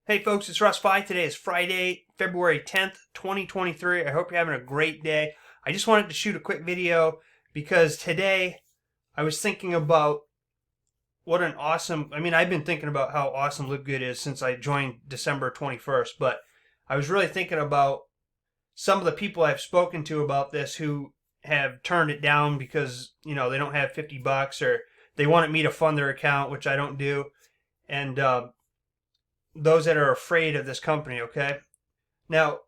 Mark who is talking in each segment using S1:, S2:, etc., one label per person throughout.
S1: Hey folks, it's Russ. Today is Friday, February 10th, 2023. I hope you're having a great day. I just wanted to shoot a quick video because today I was thinking about I've been thinking about how awesome LiveGood is since I joined December 21st, but I was really thinking about some of the people I've spoken to about this who have turned it down because, they don't have 50 bucks or they wanted me to fund their account, which I don't do. And, those that are afraid of this company, okay? Now,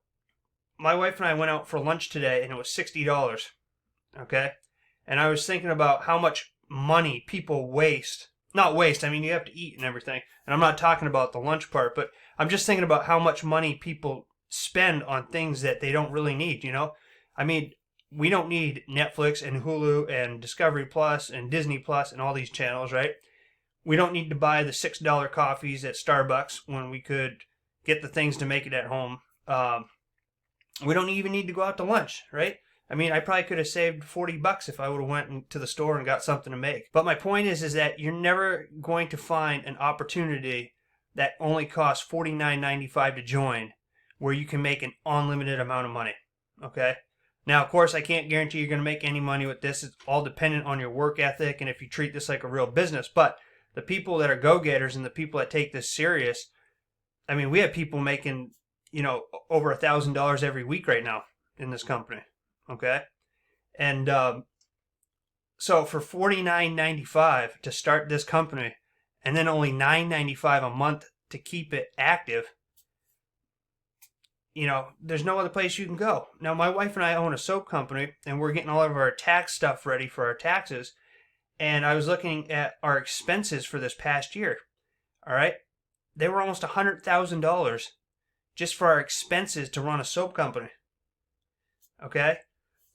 S1: my wife and I went out for lunch today and it was $60, okay? And I was thinking about how much money people waste. Not waste, I mean, you have to eat and everything. And I'm not talking about the lunch part, but I'm just thinking about how much money people spend on things that they don't really need, I mean, we don't need Netflix and Hulu and Discovery Plus and Disney Plus and all these channels, right? We don't need to buy the $6 coffees at Starbucks when we could get the things to make it at home. We don't even need to go out to lunch, right? I mean, I probably could have saved 40 bucks if I would have went to the store and got something to make. But my point is that you're never going to find an opportunity that only costs $49.95 to join where you can make an unlimited amount of money, okay? Now, of course, I can't guarantee you're going to make any money with this. It's all dependent on your work ethic and if you treat this like a real business. But the people that are go-getters and the people that take this serious, I mean, we have people making, over $1,000 every week right now in this company, okay? And so for $49.95 to start this company and then only $9.95 a month to keep it active, there's no other place you can go. Now, my wife and I own a soap company and we're getting all of our tax stuff ready for our taxes. And I was looking at our expenses for this past year. All right. They were almost $100,000 just for our expenses to run a soap company. Okay.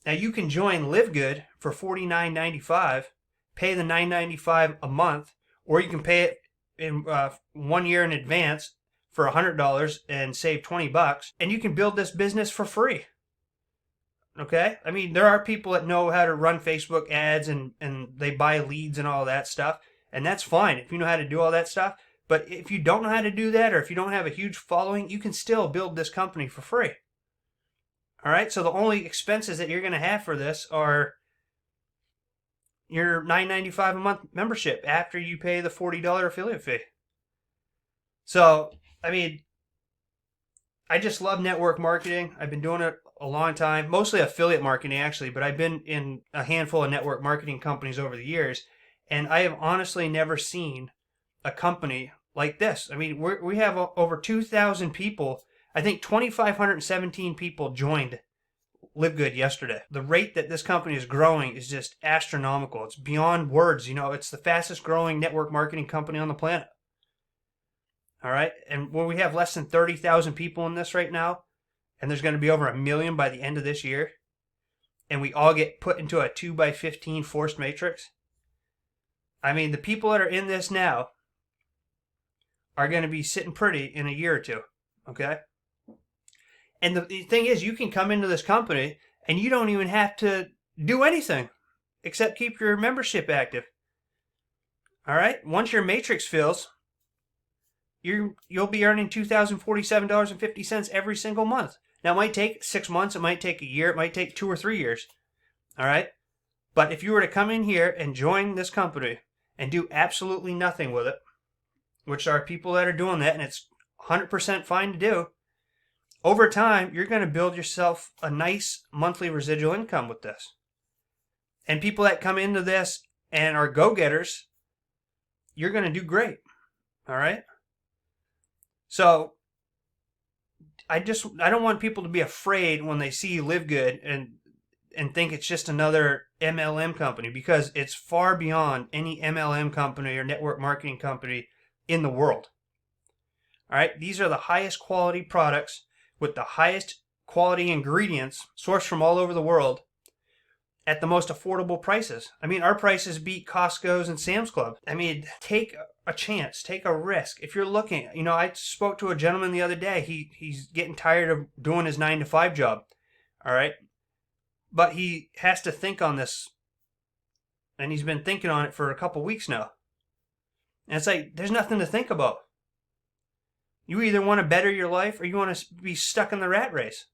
S1: Now you can join LiveGood for $49.95, pay the $9.95 a month, or you can pay it in 1 year in advance for $100 and save 20 bucks, and you can build this business for free. Okay? I mean, there are people that know how to run Facebook ads and they buy leads and all that stuff. And that's fine if you know how to do all that stuff. But if you don't know how to do that or if you don't have a huge following, you can still build this company for free. All right? So the only expenses that you're going to have for this are your $9.95 a month membership after you pay the $40 affiliate fee. So, I mean, I just love network marketing. I've been doing it a long time, mostly affiliate marketing actually, but I've been in a handful of network marketing companies over the years, and I have honestly never seen a company like this. I mean, we have over 2,000 people. I think 2,517 people joined LiveGood yesterday. The rate that this company is growing is just astronomical. It's beyond words. It's the fastest growing network marketing company on the planet. All right, and when we have less than 30,000 people in this right now, and there's going to be over 1 million by the end of this year, and we all get put into a 2x15 forced matrix. I mean, the people that are in this now are going to be sitting pretty in a year or two, okay? And the thing is, you can come into this company and you don't even have to do anything except keep your membership active. All right? Once your matrix fills, you'll be earning $2,047.50 every single month. Now, it might take 6 months, it might take a year, it might take 2 or 3 years. All right? But if you were to come in here and join this company and do absolutely nothing with it, which are people that are doing that, and it's 100% fine to do, over time, you're going to build yourself a nice monthly residual income with this. And people that come into this and are go-getters, you're going to do great. All right? So, I don't want people to be afraid when they see LiveGood and think it's just another MLM company, because it's far beyond any MLM company or network marketing company in the world. All right, these are the highest quality products with the highest quality ingredients sourced from all over the world at the most affordable prices. I mean, our prices beat Costco's and Sam's Club. I mean, take a chance, take a risk. If you're looking, I spoke to a gentleman the other day. He's getting tired of doing his 9-to-5 job. All right. But he has to think on this. And he's been thinking on it for a couple weeks now. And it's like, there's nothing to think about. You either want to better your life or you want to be stuck in the rat race.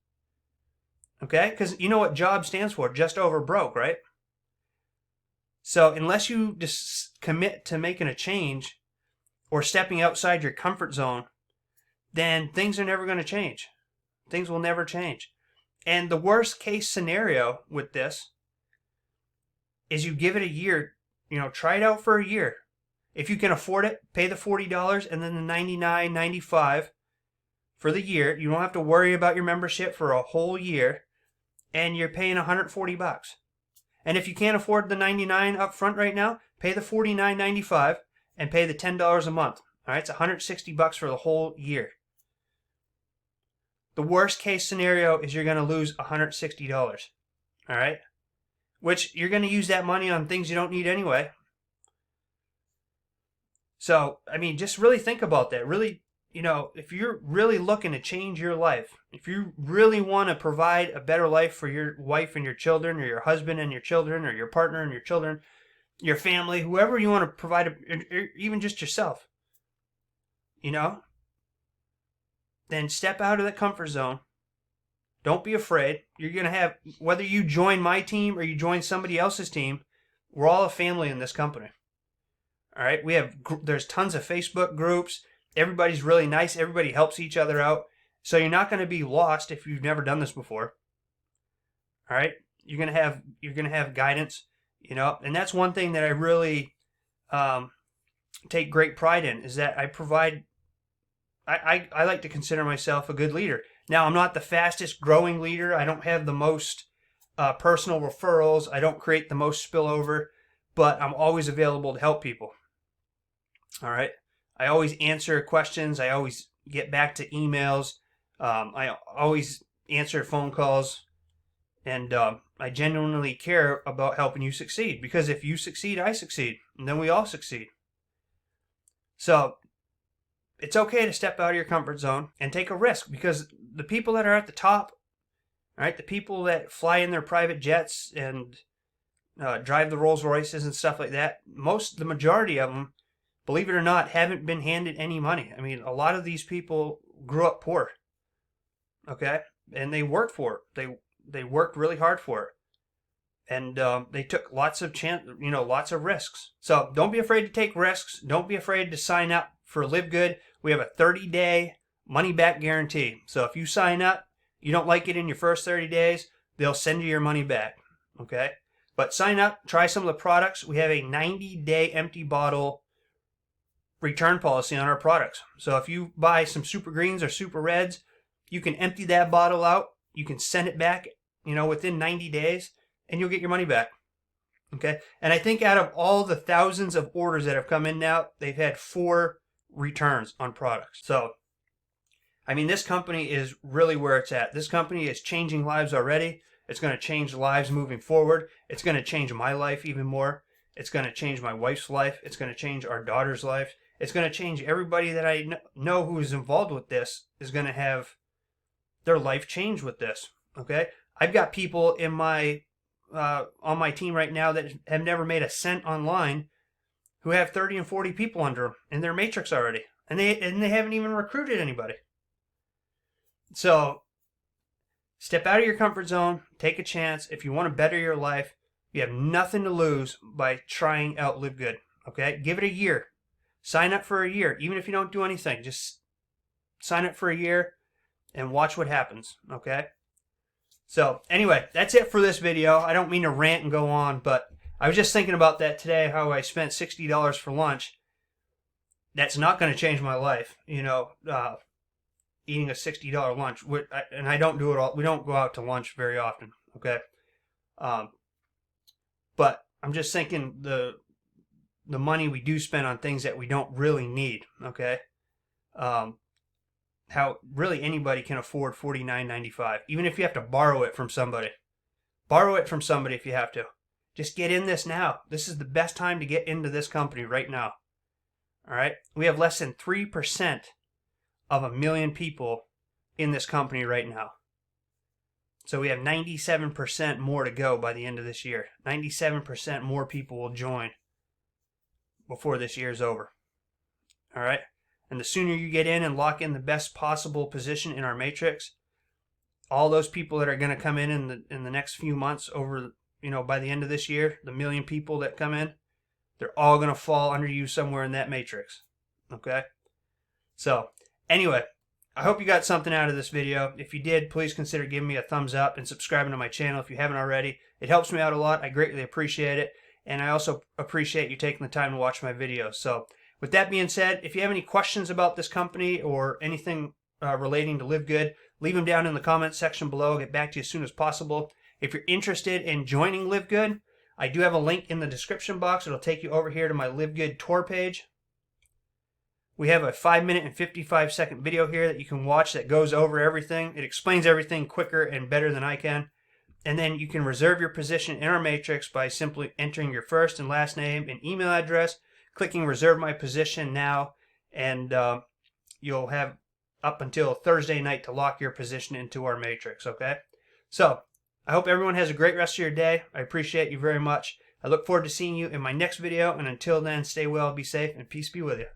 S1: Okay? Because you know what JOB stands for? Just over broke, right? So unless you just commit to making a change or stepping outside your comfort zone, then things are never going to change. Things will never change. And the worst case scenario with this is you give it a year, try it out for a year. If you can afford it, pay the $40 and then the $99.95 for the year. You don't have to worry about your membership for a whole year, and you're paying $140. And if you can't afford the $99 up front right now, pay the $49.95 and pay the $10 a month. All right, it's $160 for the whole year. The worst case scenario is you're going to lose $160. All right, which you're going to use that money on things you don't need anyway. So, I mean, just really think about that. Really, if you're really looking to change your life, if you really want to provide a better life for your wife and your children, or your husband and your children, or your partner and your children, your family, whoever you want to provide, even just yourself, then step out of that comfort zone. Don't be afraid. You're going to have, whether you join my team or you join somebody else's team, we're all a family in this company. All right, there's tons of Facebook groups. Everybody's really nice. Everybody helps each other out. So you're not going to be lost if you've never done this before. All right, you're going to have guidance, and that's one thing that I really take great pride in, is that I provide. I like to consider myself a good leader. Now, I'm not the fastest growing leader. I don't have the most personal referrals. I don't create the most spillover, but I'm always available to help people. All right. I always answer questions. I always get back to emails. I always answer phone calls. And I genuinely care about helping you succeed. Because if you succeed, I succeed. And then we all succeed. So it's okay to step out of your comfort zone and take a risk. Because the people that are at the top, all right, the people that fly in their private jets and drive the Rolls Royces and stuff like that, the majority of them, believe it or not, haven't been handed any money. I mean, a lot of these people grew up poor, okay? And they worked for it. They worked really hard for it. And they took lots of risks. So don't be afraid to take risks. Don't be afraid to sign up for LiveGood. We have a 30-day money-back guarantee. So if you sign up, you don't like it in your first 30 days, they'll send you your money back, okay? But sign up, try some of the products. We have a 90-day empty bottle return policy on our products. So if you buy some Super Greens or Super Reds, you can empty that bottle out. You can send it back, within 90 days, and you'll get your money back. Okay? And I think out of all the thousands of orders that have come in now, they've had 4 returns on products. So, I mean, this company is really where it's at. This company is changing lives already. It's going to change lives moving forward. It's going to change my life even more. It's going to change my wife's life. It's going to change our daughter's life. It's going to change everybody that I know who is involved with this is going to have their life change with this. Okay? I've got people in my on my team right now that have never made a cent online who have 30 and 40 people under them in their matrix already. And they haven't even recruited anybody. So step out of your comfort zone. Take a chance. If you want to better your life, you have nothing to lose by trying out LiveGood. Okay? Give it a year. Sign up for a year. Even if you don't do anything, just sign up for a year and watch what happens. Okay? So anyway, that's it for this video. I don't mean to rant and go on, but I was just thinking about that today, how I spent $60 for lunch. That's not going to change my life, eating a $60 lunch. And I don't do it all. We don't go out to lunch very often, okay? But I'm just thinking the money we do spend on things that we don't really need, okay? How really anybody can afford $49.95, even if you have to borrow it from somebody. Borrow it from somebody if you have to. Just get in this now. This is the best time to get into this company right now. All right? We have less than 3% of 1 million people in this company right now. So we have 97% more to go by the end of this year. 97% more people will join before this year is over. All right? And the sooner you get in and lock in the best possible position in our matrix, all those people that are going to come in the next few months over, by the end of this year, the 1 million people that come in, they're all going to fall under you somewhere in that matrix. Okay? So, anyway, I hope you got something out of this video. If you did, please consider giving me a thumbs up and subscribing to my channel if you haven't already. It helps me out a lot. I greatly appreciate it. And I also appreciate you taking the time to watch my videos. So, with that being said, if you have any questions about this company or anything relating to LiveGood, leave them down in the comments section below. I'll get back to you as soon as possible. If you're interested in joining LiveGood, I do have a link in the description box. It'll take you over here to my LiveGood tour page. We have a 5-minute and 55-second video here that you can watch that goes over everything. It explains everything quicker and better than I can. And then you can reserve your position in our matrix by simply entering your first and last name and email address, clicking reserve my position now, and you'll have up until Thursday night to lock your position into our matrix, okay? So, I hope everyone has a great rest of your day. I appreciate you very much. I look forward to seeing you in my next video, and until then, stay well, be safe, and peace be with you.